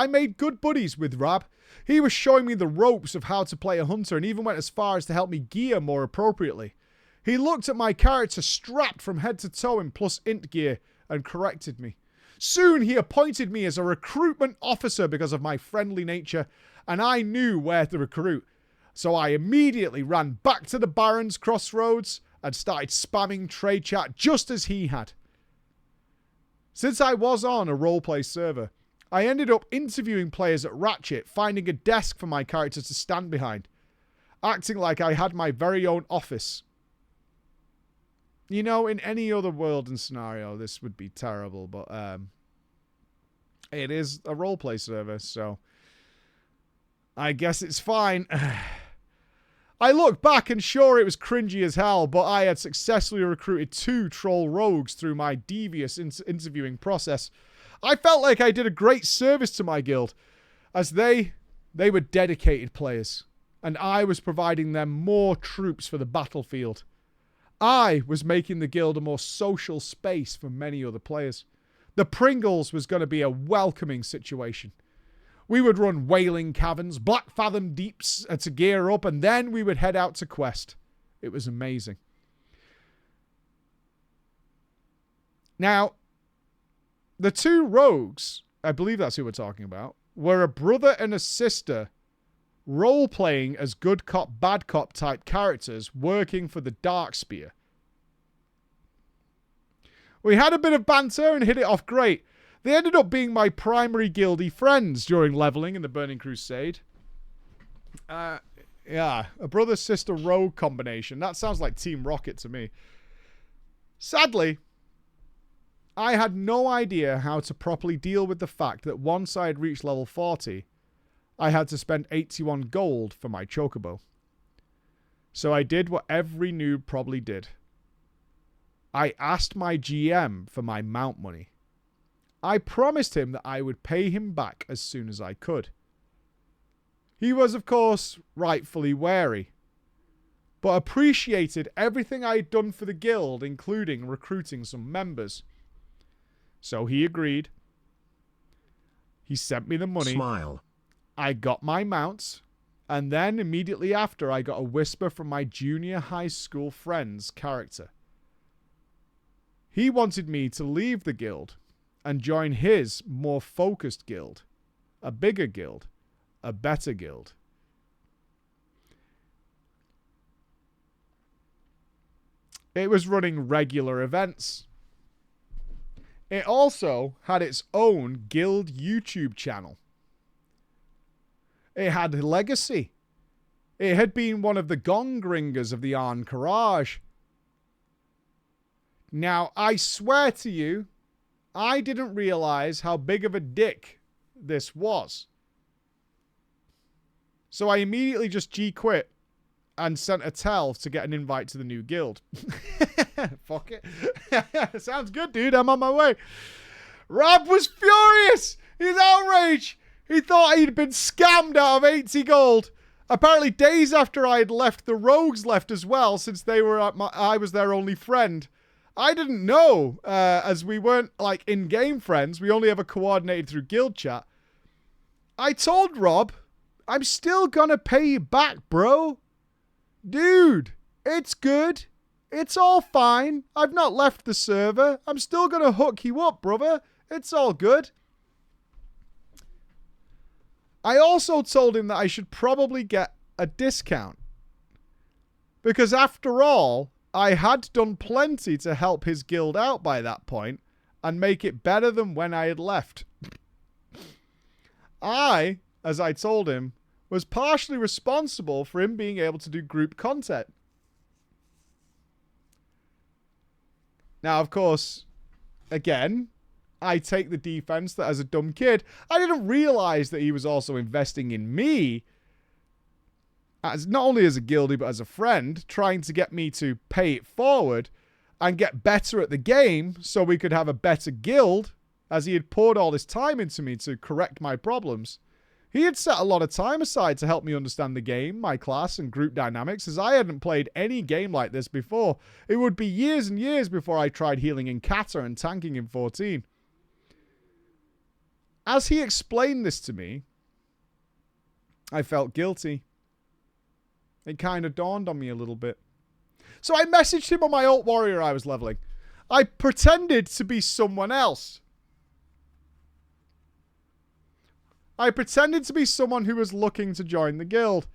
made good buddies with Rab. He was showing me the ropes of how to play a hunter and even went as far as to help me gear more appropriately. He looked at my character strapped from head to toe in plus int gear and corrected me. Soon he appointed me as a recruitment officer because of my friendly nature, and I knew where to recruit. So I immediately ran back to the Barrens Crossroads and started spamming trade chat just as he had. Since I was on a roleplay server, I ended up interviewing players at Ratchet, finding a desk for my character to stand behind, acting like I had my very own office. You know, in any other world and scenario, this would be terrible, but it is a roleplay server, so I guess it's fine. I look back and sure it was cringy as hell, but I had successfully recruited 2 troll rogues through my devious interviewing process. I felt like I did a great service to my guild, as they were dedicated players, and I was providing them more troops for the battlefield. I was making the guild a more social space for many other players. The Pringles was going to be a welcoming situation. We would run Wailing Caverns, Black Fathom Deeps to gear up, and then we would head out to quest. It was amazing. Now, the 2 rogues, I believe that's who we're talking about, were a brother and a sister role-playing as good cop, bad cop type characters working for the Darkspear. We had a bit of banter and hit it off great. They ended up being my primary guildie friends during leveling in the Burning Crusade. Yeah, a brother-sister rogue combination. That sounds like Team Rocket to me. Sadly, I had no idea how to properly deal with the fact that once I had reached level 40, I had to spend 81 gold for my chocobo. So I did what every noob probably did. I asked my GM for my mount money. I promised him that I would pay him back as soon as I could. He was, of course, rightfully wary. but appreciated everything I had done for the guild, including recruiting some members. So he agreed. He sent me the money. Smile. I got my mounts, and then immediately after I got a whisper from my junior high school friend's character. He wanted me to leave the guild and join his more focused guild, a bigger guild, a better guild. It was running regular events. It also had its own guild YouTube channel. It had a legacy. It had been one of the gong ringers of the Encourage. Now, I swear to you, I didn't realize how big of a dick this was. So I immediately just G-quit and sent a tell to get an invite to the new guild. Fuck it. Sounds good, dude. I'm on my way. Rob was furious. He's outraged. He thought he'd been scammed out of 80 gold. Apparently days after I had left, the rogues left as well, since they were I was their only friend. I didn't know, as we weren't like in-game friends. We only ever coordinated through guild chat. I told Rob, I'm still gonna pay you back, bro. Dude, it's good. It's all fine. I've not left the server. I'm still gonna hook you up, brother. It's all good. I also told him that I should probably get a discount. Because after all, I had done plenty to help his guild out by that point and make it better than when I had left. I, as I told him, was partially responsible for him being able to do group content. Now, of course, again, I take the defense that as a dumb kid, I didn't realize that he was also investing in me, as not only as a guildie, but as a friend, trying to get me to pay it forward and get better at the game so we could have a better guild, as he had poured all this time into me to correct my problems. He had set a lot of time aside to help me understand the game, my class, and group dynamics, as I hadn't played any game like this before. It would be years and years before I tried healing in Kata and tanking in 14. As he explained this to me, I felt guilty. It kind of dawned on me a little bit. So I messaged him on my alt warrior I was leveling. I pretended to be someone else. I pretended to be someone who was looking to join the guild.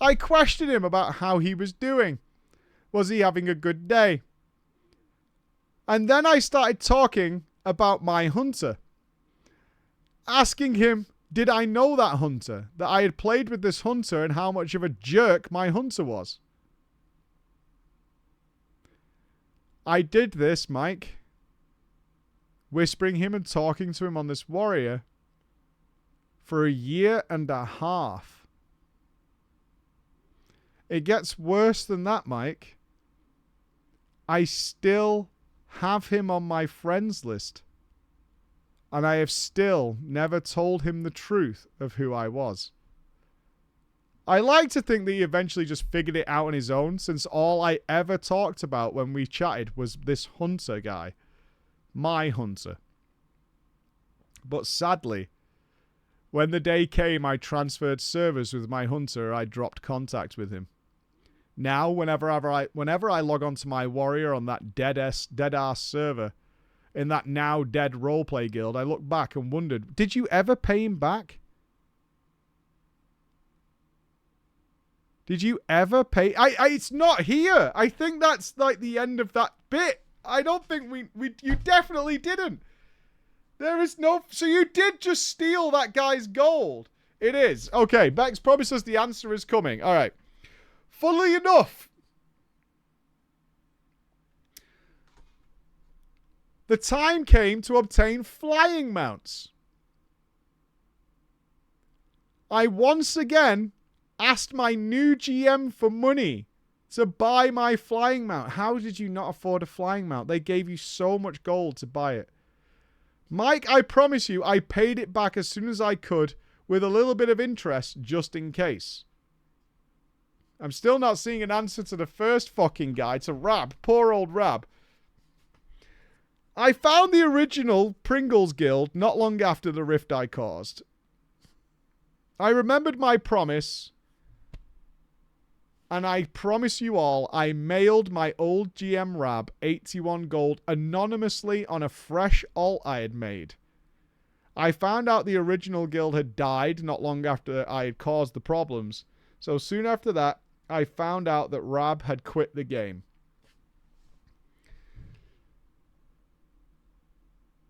I questioned him about how he was doing. Was he having a good day? And then I started talking about my hunter. Asking him, did I know that hunter? That I had played with this hunter and how much of a jerk my hunter was. I did this, Mike. Whispering him and talking to him on this warrior for 1.5 years. It gets worse than that, Mike. I still have him on my friends list. And I have still never told him the truth of who I was. I like to think that he eventually just figured it out on his own, since all I ever talked about when we chatted was this hunter guy. My hunter. But sadly, when the day came I transferred servers with my hunter, I dropped contact with him. Now, whenever I log onto my warrior on that dead-ass server, in that now dead roleplay guild, I look back and wondered, did you ever pay him back? Did you ever pay? It's not here. I think that's like the end of that bit. I don't think you definitely didn't. There is no, so you did just steal that guy's gold. It is. Okay, Bex promises the answer is coming. All right. Funnily enough, the time came to obtain flying mounts. I once again asked my new GM for money to buy my flying mount. How did you not afford a flying mount? They gave you so much gold to buy it. Mike, I promise you, I paid it back as soon as I could with a little bit of interest just in case. I'm still not seeing an answer to the first fucking guy, to Rab. Poor old Rab. I found the original Pringles Guild not long after the rift I caused. I remembered my promise, and I promise you all, I mailed my old GM Rab 81 gold anonymously on a fresh alt I had made. I found out the original guild had died not long after I had caused the problems, so soon after that, I found out that Rab had quit the game.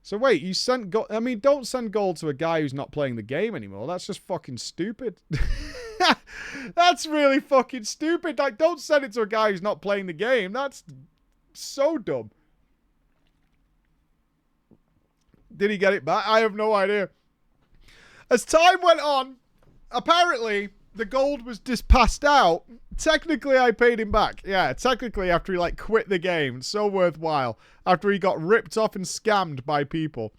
So wait, you sent gold? I mean, don't send gold to a guy who's not playing the game anymore. That's just fucking stupid. That's really fucking stupid. Like, don't send it to a guy who's not playing the game. That's so dumb. Did he get it back? I have no idea. As time went on, apparently the gold was just passed out. Technically, I paid him back. Yeah, technically after he like quit the game. So worthwhile. After he got ripped off and scammed by people.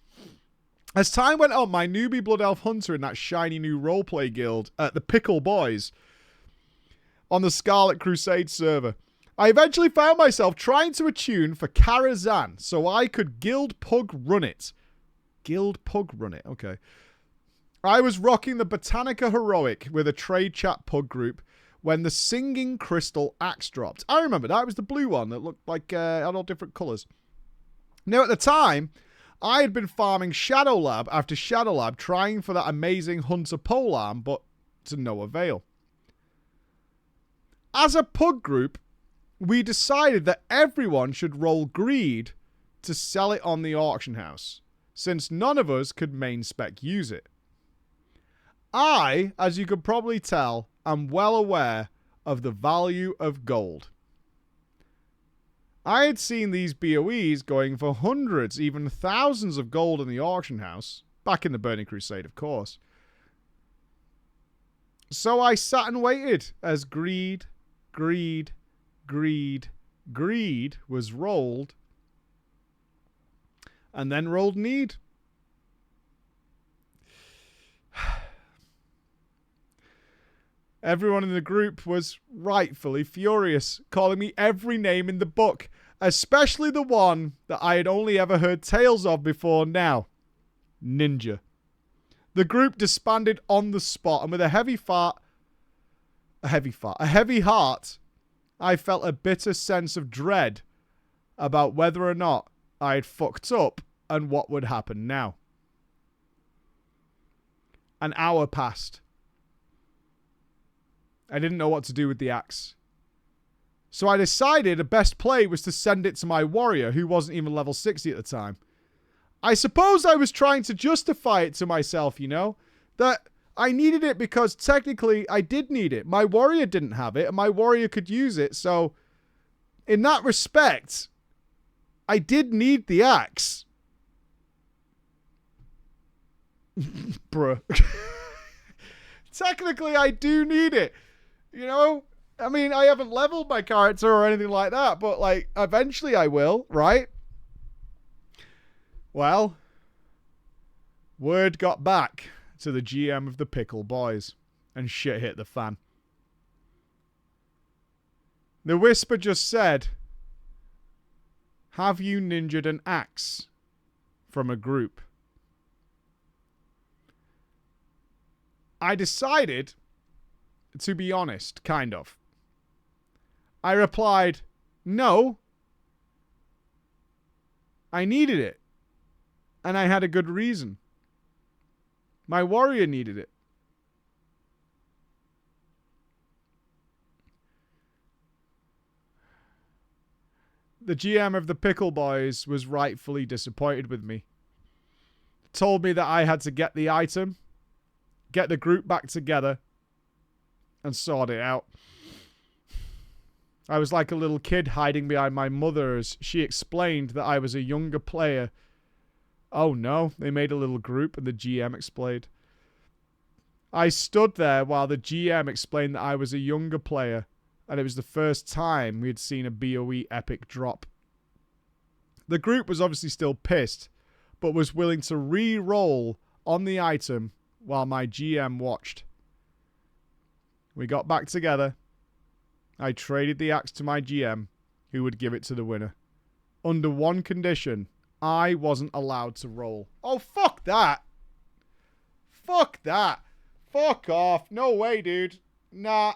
As time went on, my newbie Blood Elf Hunter in that shiny new roleplay guild at the Pickle Boys on the Scarlet Crusade server. I eventually found myself trying to attune for Karazhan so I could Guild Pug run it. Guild Pug run it, okay. I was rocking the Botanica Heroic with a trade chat pug group when the Singing Crystal Axe dropped. I remember that. It was the blue one that looked like had all different colours. Now, at the time, I had been farming Shadow Lab after Shadow Lab, trying for that amazing Hunter polearm, but to no avail. As a pug group, we decided that everyone should roll greed to sell it on the auction house, since none of us could main spec use it. I, as you could probably tell, am well aware of the value of gold. I had seen these BOEs going for hundreds, even thousands of gold in the auction house, back in the Burning Crusade, of course. So I sat and waited as greed was rolled, and then rolled need. Everyone in the group was rightfully furious, calling me every name in the book, especially the one that I had only ever heard tales of before now. Ninja. The group disbanded on the spot, and with a heavy heart, I felt a bitter sense of dread about whether or not I had fucked up and what would happen now. An hour passed. I didn't know what to do with the axe. So I decided the best play was to send it to my warrior, who wasn't even level 60 at the time. I suppose I was trying to justify it to myself, you know, that I needed it because technically I did need it. My warrior didn't have it, and my warrior could use it, so in that respect, I did need the axe. Bruh. Technically, I do need it. You know? I mean, I haven't leveled my character or anything like that, but, like, eventually I will, right? Well, word got back to the GM of the Pickle Boys, and shit hit the fan. The whisper just said, "Have you ninja'd an axe?" from a group. I decided to be honest, kind of. I replied, "No. I needed it. And I had a good reason. My warrior needed it." The GM of the Pickle Boys was rightfully disappointed with me. Told me that I had to get the item, get the group back together, and sort it out. I was like a little kid hiding behind my mother as she explained that I was a younger player. Oh no, they made a little group and the GM explained. I stood there while the GM explained that I was a younger player, and it was the first time we had seen a BOE epic drop. The group was obviously still pissed, but was willing to re-roll on the item while my GM watched. We got back together, I traded the axe to my GM, who would give it to the winner. Under one condition, I wasn't allowed to roll. Oh, fuck that. Fuck that. Fuck off. No way, dude. Nah,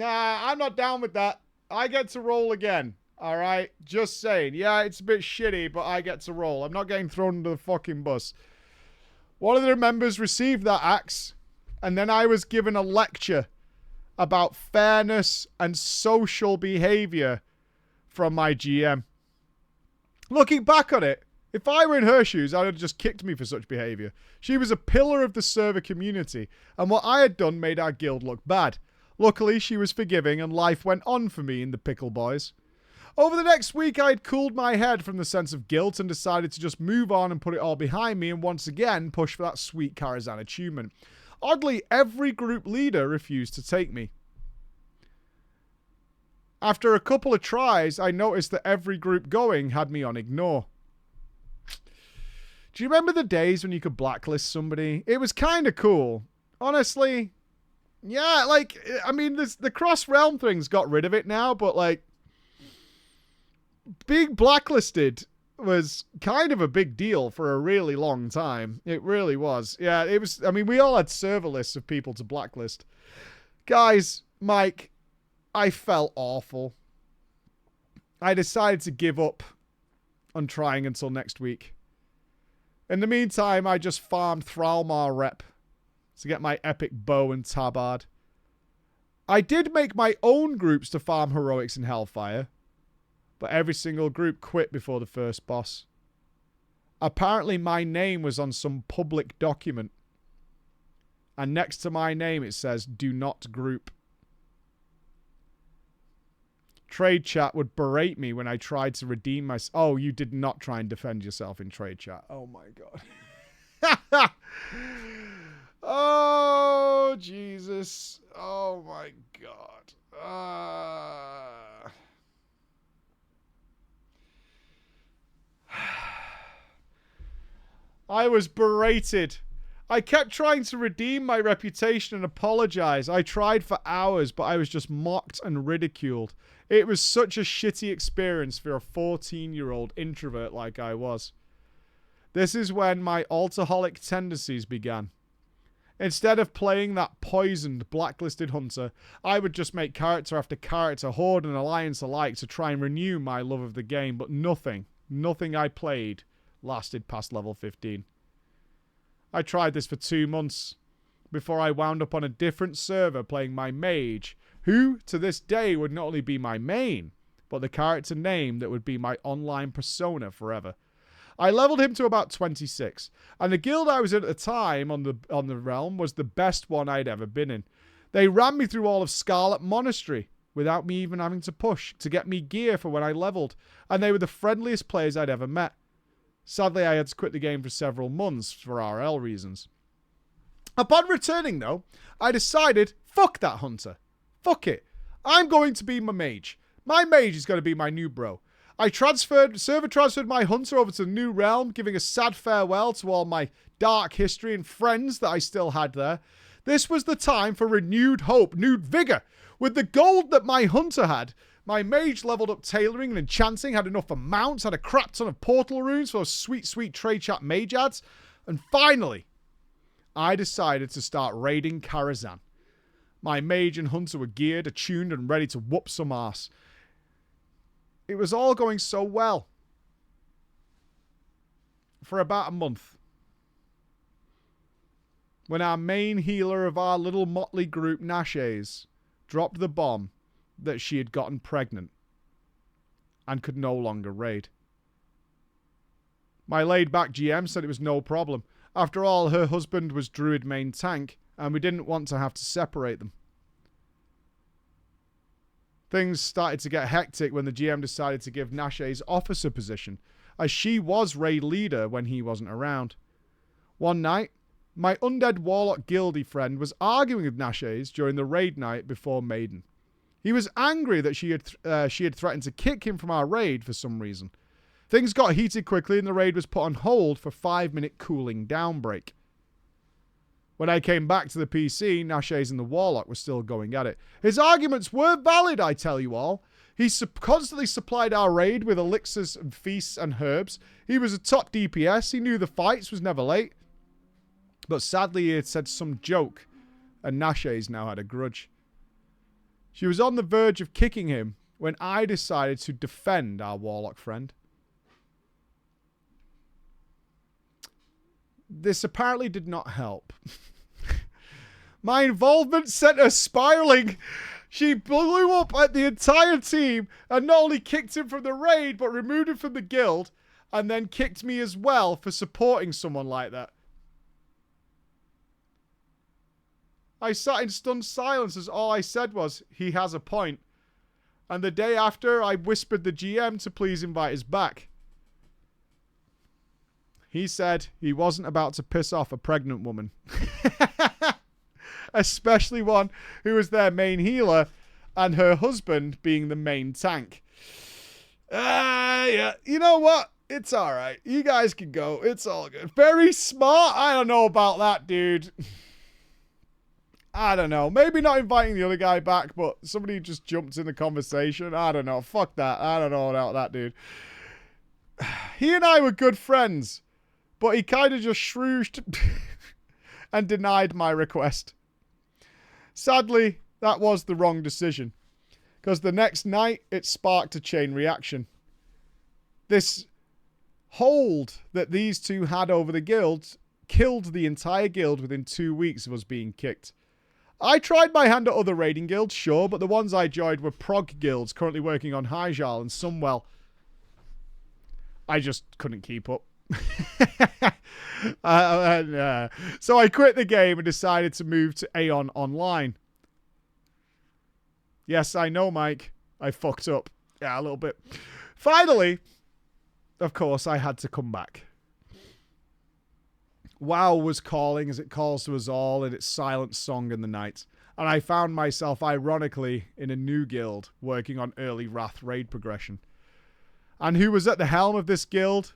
I'm not down with that. I get to roll again. All right? Just saying. Yeah, it's a bit shitty, but I get to roll. I'm not getting thrown under the fucking bus. One of the members received that axe, and then I was given a lecture about fairness and social behavior from my GM. Looking back on it, if I were in her shoes, I'd have just kicked me for such behavior. She was a pillar of the server community, and what I had done made our guild look bad. Luckily, she was forgiving, and life went on for me and the Pickle Boys. Over the next week, I had cooled my head from the sense of guilt and decided to just move on and put it all behind me and once again push for that sweet Karazhan achievement. Oddly, every group leader refused to take me. After a couple of tries, I noticed that every group going had me on ignore. Do you remember the days when you could blacklist somebody? It was kind of cool. Honestly, yeah, like, I mean, the cross-realm thing's got rid of it now, but, like, being blacklisted was kind of a big deal for a really long time. It really was. Yeah, it was. I mean, we all had server lists of people to blacklist. Guys, Mike, I felt awful. I decided to give up on trying until next week. In the meantime, I just farmed Thralmar rep to get my epic bow and tabard. I did make my own groups to farm heroics in Hellfire, but every single group quit before the first boss. Apparently my name was on some public document, and next to my name it says, "Do not group." Trade chat would berate me when I tried to redeem myself. Oh, you did not try and defend yourself in trade chat. Oh my god. Oh, Jesus. Oh my god. I was berated. I kept trying to redeem my reputation and apologize. I tried for hours, but I was just mocked and ridiculed. It was such a shitty experience for a 14-year-old introvert like I was. This is when my alcoholic tendencies began. Instead of playing that poisoned, blacklisted hunter, I would just make character after character, horde and alliance alike to try and renew my love of the game, but nothing I played lasted past level 15. I tried this for 2 months before I wound up on a different server playing my mage, who to this day would not only be my main, but the character name that would be my online persona forever. I leveled him to about 26, and the guild I was in at the time on the realm was the best one I'd ever been in. They ran me through all of Scarlet Monastery without me even having to push to get me gear for when I leveled, and they were the friendliest players I'd ever met. Sadly, I had to quit the game for several months for RL reasons. Upon returning, though, I decided, fuck that hunter. Fuck it. I'm going to be my mage. My mage is going to be my new bro. I server transferred my hunter over to the new realm, giving a sad farewell to all my dark history and friends that I still had there. This was the time for renewed hope, renewed vigor. With the gold that my hunter had, my mage leveled up tailoring and enchanting, had enough for mounts, had a crap ton of portal runes for those sweet, sweet trade chat mage ads. And finally, I decided to start raiding Karazhan. My mage and hunter were geared, attuned, and ready to whoop some ass. It was all going so well for about a month, when our main healer of our little motley group, Nashes, dropped the bomb that she had gotten pregnant and could no longer raid. My laid-back GM said it was no problem. After all, her husband was Druid main tank, and we didn't want to have to separate them. Things started to get hectic when the GM decided to give Nashe's officer position, as she was raid leader when he wasn't around. One night, my undead warlock guildie friend was arguing with Nashe's during the raid night before Maiden. He was angry that she had threatened to kick him from our raid for some reason. Things got heated quickly and the raid was put on hold for 5-minute cooling down break. When I came back to the PC, Nashes and the Warlock were still going at it. His arguments were valid, I tell you all. He constantly supplied our raid with elixirs and feasts and herbs. He was a top DPS. He knew the fights, was never late. But sadly, he had said some joke, and Nashes now had a grudge. She was on the verge of kicking him when I decided to defend our Warlock friend. This apparently did not help. My involvement sent her spiraling. She blew up at the entire team and not only kicked him from the raid, but removed him from the guild and then kicked me as well for supporting someone like that. I sat in stunned silence as all I said was, he has a point. And the day after, I whispered the GM to please invite us back. He said he wasn't about to piss off a pregnant woman. Especially one who was their main healer and her husband being the main tank. Yeah. You know what? It's alright. You guys can go. It's all good. Very smart? I don't know about that, dude. I don't know. Maybe not inviting the other guy back, but somebody just jumped in the conversation. I don't know. Fuck that. I don't know about that, dude. He and I were good friends, but he kind of just shrooged and denied my request. Sadly, that was the wrong decision, because the next night it sparked a chain reaction. This hold that these two had over the guild killed the entire guild within 2 weeks of us being kicked. I tried my hand at other raiding guilds, sure, but the ones I joined were prog guilds currently working on Hyjal and Sunwell. I just couldn't keep up. So I quit the game and decided to move to Aeon Online. Yes, I know, Mike. I fucked up. Yeah, a little bit. Finally, of course, I had to come back. WoW was calling as it calls to us all in its silent song in the night. And I found myself, ironically, in a new guild working on early Wrath raid progression. And who was at the helm of this guild?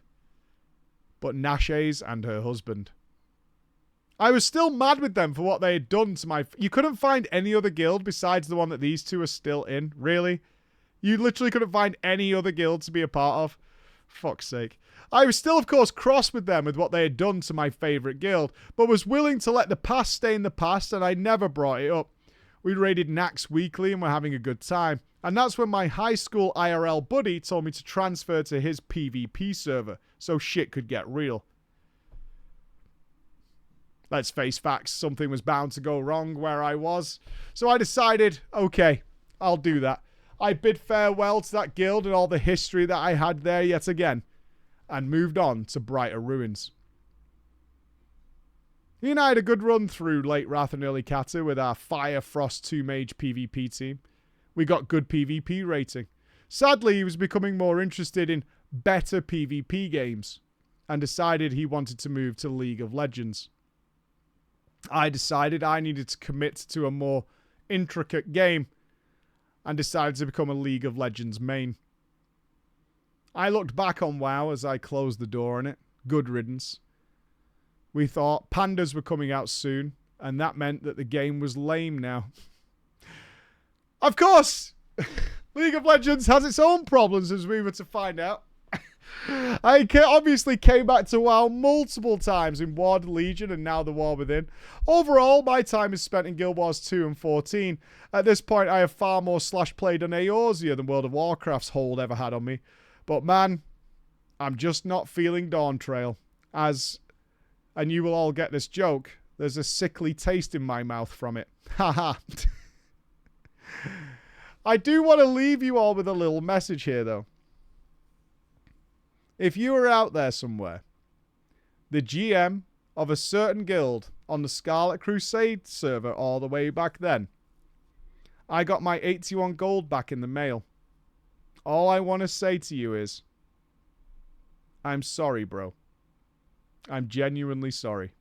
But Nashes and her husband. I was still mad with them for what they had done to my... You couldn't find any other guild besides the one that these two are still in? Really? You literally couldn't find any other guild to be a part of? Fuck's sake. I was still, of course, cross with them with what they had done to my favourite guild, but was willing to let the past stay in the past, and I never brought it up. We raided Nax weekly and were having a good time. And that's when my high school IRL buddy told me to transfer to his PvP server, so shit could get real. Let's face facts, something was bound to go wrong where I was. So I decided, okay, I'll do that. I bid farewell to that guild and all the history that I had there yet again, and moved on to brighter ruins. He and I had a good run through late Wrath and early Kata with our Fire Frost 2 Mage PvP team. We got good PvP rating. Sadly, he was becoming more interested in better PvP games and decided he wanted to move to League of Legends. I decided I needed to commit to a more intricate game and decided to become a League of Legends main. I looked back on WoW as I closed the door on it. Good riddance. We thought pandas were coming out soon, and that meant that the game was lame now. Of course, League of Legends has its own problems, as we were to find out. I obviously came back to WoW multiple times in War Legion and now the War Within. Overall, my time is spent in Guild Wars 2 and 14. At this point, I have far more slash played on Eorzea than World of Warcraft's hold ever had on me. But man, I'm just not feeling Dawn Trail. And you will all get this joke, there's a sickly taste in my mouth from it. Haha. I do want to leave you all with a little message here, though. If you are out there somewhere, the GM of a certain guild on the Scarlet Crusade server all the way back then, I got my 81 gold back in the mail. All I want to say to you is, I'm sorry, bro. I'm genuinely sorry.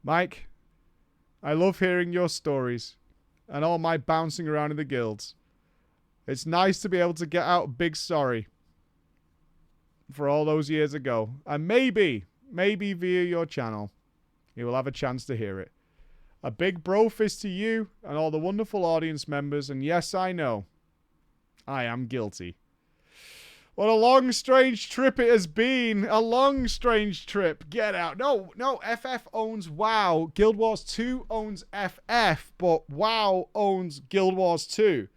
Mike, I love hearing your stories and all my bouncing around in the guilds. It's nice to be able to get out a big sorry for all those years ago. And maybe via your channel, you will have a chance to hear it. A big bro fist to you and all the wonderful audience members. And yes, I know, I am guilty. What a long, strange trip it has been. A long, strange trip. Get out. No, FF owns WoW. Guild Wars 2 owns FF, but WoW owns Guild Wars 2.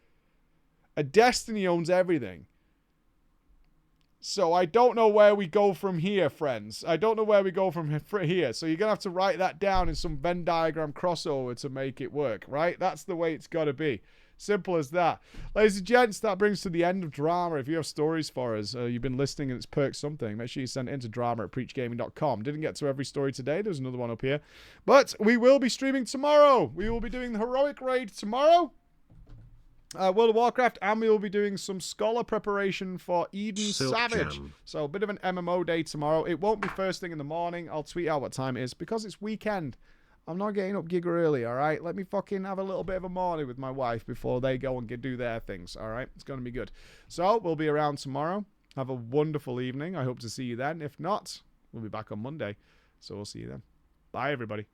A Destiny owns everything. So I don't know where we go from here, friends. I don't know where we go from here. So you're going to have to write that down in some Venn diagram crossover to make it work, right? That's the way it's got to be. Simple as that. Ladies and gents, that brings to the end of drama. If you have stories for us, you've been listening and it's perked something, make sure you send it into drama@preachgaming.com. Didn't get to every story today. There's another one up here. But we will be streaming tomorrow. We will be doing the Heroic Raid tomorrow. World of Warcraft, and we will be doing some scholar preparation for Eden Savage. So a bit of an MMO day tomorrow. It won't be first thing in the morning. I'll tweet out what time it is because it's weekend. I'm not getting up gig early, alright? Let me fucking have a little bit of a morning with my wife before they go and do their things, alright? It's going to be good. So, we'll be around tomorrow. Have a wonderful evening. I hope to see you then. If not, we'll be back on Monday. So, we'll see you then. Bye, everybody.